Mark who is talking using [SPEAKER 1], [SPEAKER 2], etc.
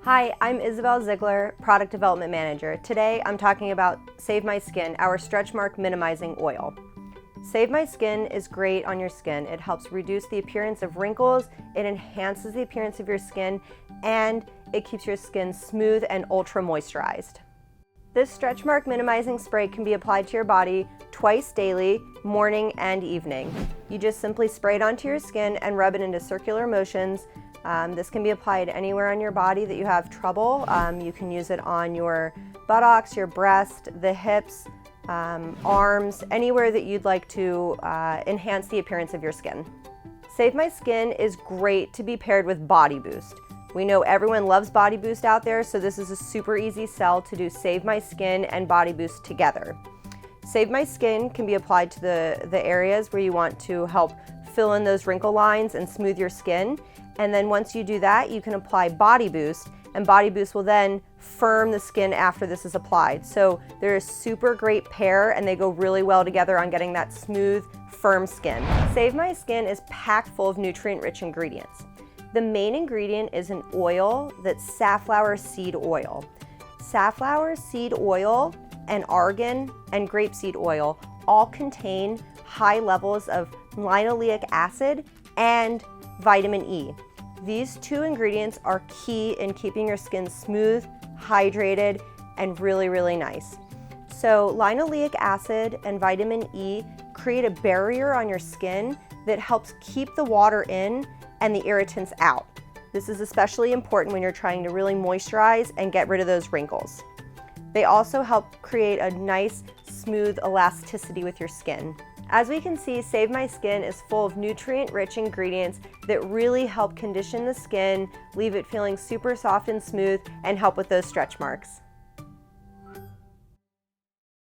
[SPEAKER 1] Hi, I'm Isabel Ziegler, Product Development Manager. Today I'm talking about Save My Skin, our stretch mark minimizing oil. Save My Skin is great on your skin. It helps reduce the appearance of wrinkles, it enhances the appearance of your skin, and it keeps your skin smooth and ultra moisturized. This stretch mark minimizing spray can be applied to your body twice daily, morning and evening. You just simply spray it onto your skin and rub it into circular motions. This can be applied anywhere on your body that you have trouble. You can use it on your buttocks, your breast, the hips, arms, anywhere that you'd like to enhance the appearance of your skin. Save My Skin is great to be paired with Body Boost. We know everyone loves Body Boost out there, so this is a super easy sell to do Save My Skin and Body Boost together. Save My Skin can be applied to the areas where you want to help fill in those wrinkle lines and smooth your skin. And then once you do that, you can apply Body Boost, and Body Boost will then firm the skin after this is applied. So they're a super great pair and they go really well together on getting that smooth, firm skin. Save My Skin is packed full of nutrient-rich ingredients. The main ingredient is an oil that's safflower seed oil. Safflower seed oil and argan and grapeseed oil all contain high levels of linoleic acid and vitamin E. These two ingredients are key in keeping your skin smooth, hydrated, and really, really nice. So linoleic acid and vitamin E create a barrier on your skin that helps keep the water in and the irritants out. This is especially important when you're trying to really moisturize and get rid of those wrinkles. They also help create a nice, smooth elasticity with your skin. As we can see, Save My Skin is full of nutrient-rich ingredients that really help condition the skin, leave it feeling super soft and smooth, and help with those stretch marks.